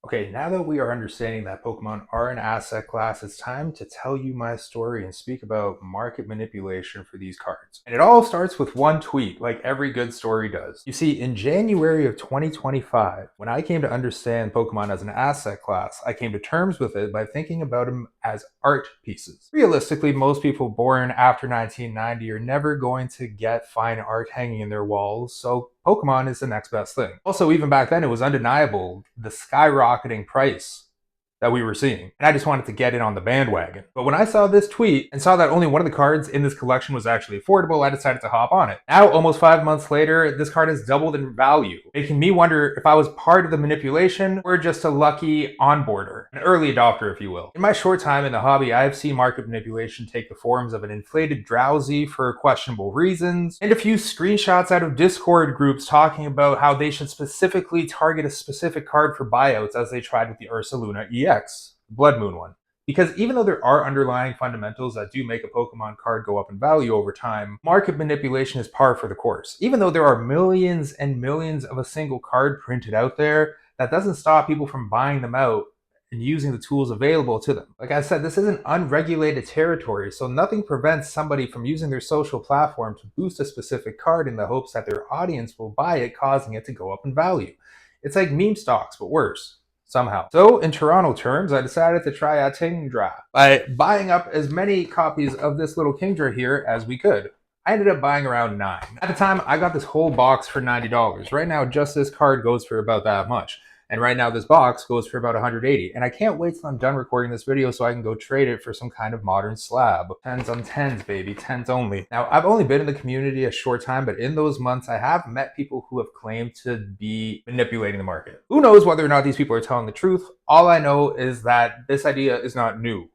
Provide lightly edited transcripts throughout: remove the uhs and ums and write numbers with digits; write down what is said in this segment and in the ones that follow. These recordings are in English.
Okay, now that we are understanding that Pokemon are an asset class, it's time to tell you my story and speak about market manipulation for these cards. And it all starts with one tweet, like every good story does. You see, in January of 2025, when I came to understand Pokemon as an asset class, I came to terms with it by thinking about them as art pieces. Realistically, most people born after 1990 are never going to get fine art hanging in their walls, so Pokemon is the next best thing. Also, even back then, it was undeniable the skyrocketing price that we were seeing. And I just wanted to get in on the bandwagon. But when I saw this tweet and saw that only one of the cards in this collection was actually affordable, I decided to hop on it. Now, almost 5 months later, this card has doubled in value, making me wonder if I was part of the manipulation or just a lucky onboarder, an early adopter, if you will. In my short time in the hobby, I have seen market manipulation take the forms of an inflated drowsy for questionable reasons, and a few screenshots out of Discord groups talking about how they should specifically target a specific card for buyouts as they tried with the Ursaluna EX, Blood Moon one. Because even though there are underlying fundamentals that do make a Pokemon card go up in value over time, market manipulation is par for the course. Even though there are millions and millions of a single card printed out there, that doesn't stop people from buying them out and using the tools available to them. Like I said, this is an unregulated territory, so nothing prevents somebody from using their social platform to boost a specific card in the hopes that their audience will buy it, causing it to go up in value. It's like meme stocks, but worse. Somehow. So, in Toronto terms, I decided to try a Kingdra by buying up as many copies of this little Kingdra here as we could. I ended up buying around 9. At the time, I got this whole box for $90. Right now, just this card goes for about that much. And right now, this box goes for about $180. And I can't wait till I'm done recording this video so I can go trade it for some kind of modern slab. 10s on 10s, baby. 10s only. Now, I've only been in the community a short time, but in those months, I have met people who have claimed to be manipulating the market. Who knows whether or not these people are telling the truth? All I know is that this idea is not new.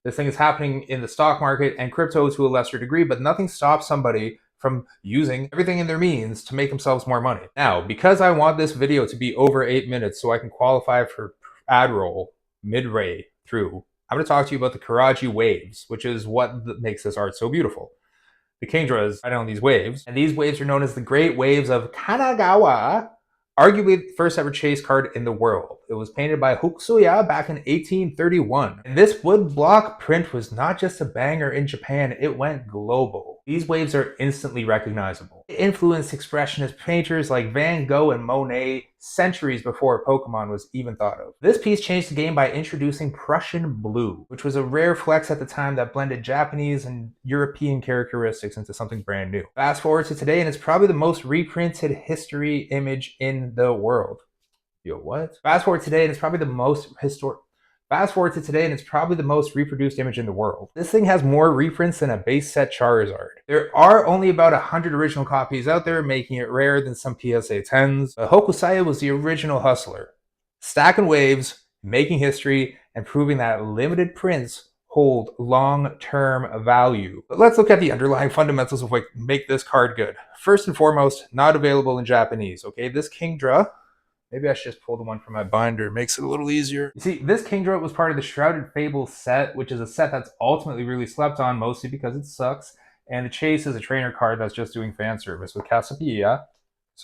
This thing is happening in the stock market and crypto to a lesser degree, but nothing stops somebody from using everything in their means to make themselves more money. Now, because I want this video to be over 8 minutes so I can qualify for ad roll midway through, I'm going to talk to you about the Karaji waves, which is what makes this art so beautiful. The Kingdra is right on these waves, and these waves are known as the Great Waves of Kanagawa, arguably the first ever chase card in the world. It was painted by Hokusuya back in 1831. And this wood block print was not just a banger in Japan, it went global. These waves are instantly recognizable. It influenced expressionist painters like Van Gogh and Monet centuries before Pokemon was even thought of. This piece changed the game by introducing Prussian blue, which was a rare flex at the time that blended Japanese and European characteristics into something brand new. Fast forward to today, and it's probably the most reprinted history image in the world. Yo, what? Fast forward today, and it's probably the most reproduced image in the world. This thing has more reprints than a base set Charizard. There are only about 100 original copies out there, making it rarer than some PSA 10s. But Hokusaya was the original hustler, stacking waves, making history, and proving that limited prints hold long-term value. But let's look at the underlying fundamentals of what make this card good. First and foremost, not available in Japanese, okay? This Kingdra, maybe I should just pull the one from my binder. It makes it a little easier. You see, this Kingdra was part of the Shrouded Fable set, which is a set that's ultimately really slept on, mostly because it sucks. And the Chase is a trainer card that's just doing fan service with Cassiopeia.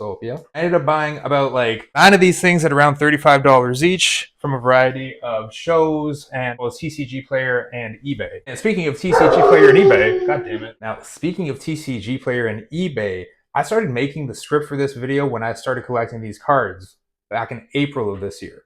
I ended up buying about like 9 of these things at around $35 each from a variety of shows and both TCG Player and eBay. And speaking of TCG Player and eBay, god damn it. Now, speaking of TCG Player and eBay, I started making the script for this video when I started collecting these cards back in April of this year.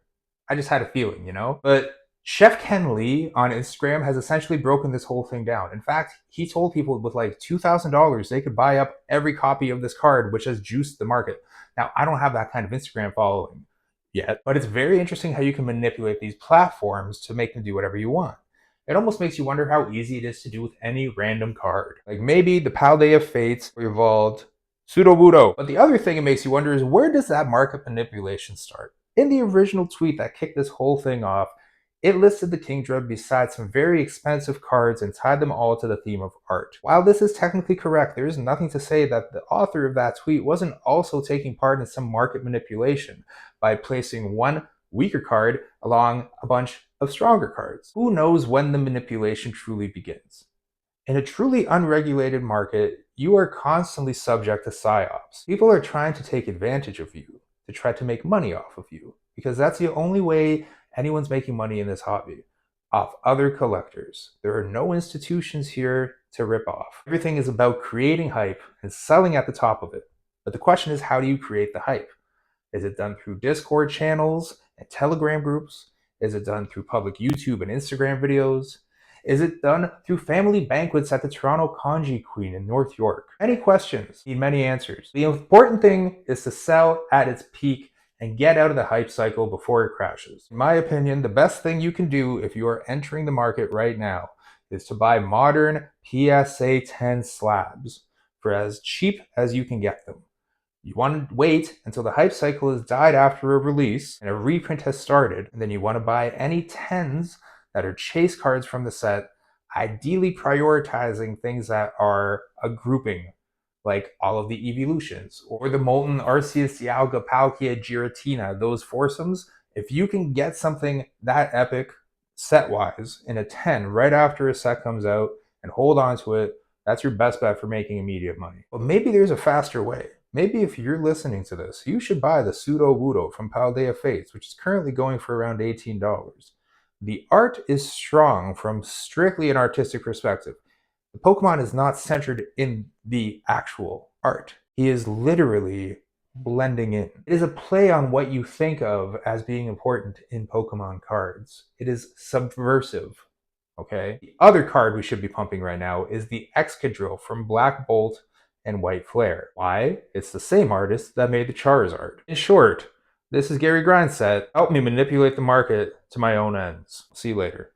I just had a feeling, you know? But Chef Ken Lee on Instagram has essentially broken this whole thing down. In fact, he told people with like $2,000 they could buy up every copy of this card, which has juiced the market. Now, I don't have that kind of Instagram following yet, but it's very interesting how you can manipulate these platforms to make them do whatever you want. It almost makes you wonder how easy it is to do with any random card. Like maybe the Paldea of Fates evolved Pseudo-Budo. But the other thing it makes you wonder is, where does that market manipulation start? In the original tweet that kicked this whole thing off, it listed the Kingdra beside some very expensive cards and tied them all to the theme of art. While this is technically correct, there is nothing to say that the author of that tweet wasn't also taking part in some market manipulation by placing one weaker card along a bunch of stronger cards. Who knows when the manipulation truly begins? In a truly unregulated market, you are constantly subject to psyops. People are trying to take advantage of you, to try to make money off of you. because that's the only way anyone's making money in this hobby, off other collectors. There are no institutions here to rip off. Everything is about creating hype and selling at the top of it. But the question is, how do you create the hype? Is it done through Discord channels and Telegram groups? Is it done through public YouTube and Instagram videos? Is it done through family banquets at the Toronto Kanji Queen in North York? Many questions need many answers. The important thing is to sell at its peak and get out of the hype cycle before it crashes. In my opinion, the best thing you can do if you are entering the market right now is to buy modern PSA 10 slabs for as cheap as you can get them. You want to wait until the hype cycle has died after a release and a reprint has started, and then you want to buy any 10s that are chase cards from the set, ideally prioritizing things that are a grouping, like all of the evolutions, or the Molten Arceus, Dialga, Palkia, Giratina, those foursomes. If you can get something that epic set-wise in a 10 right after a set comes out and hold on to it, that's your best bet for making immediate money. But maybe there's a faster way. Maybe if you're listening to this, you should buy the Pseudo Wudo from Paldea Fates, which is currently going for around $18. The art is strong from strictly an artistic perspective. The Pokemon is not centered in the actual art. He is literally blending in. It is a play on what you think of as being important in Pokemon cards. It is subversive. Okay? The other card we should be pumping right now is the Excadrill from Black Bolt and White Flare. Why? It's the same artist that made the Charizard. In short, this is Gary Grindset. Help me manipulate the market to my own ends. See you later.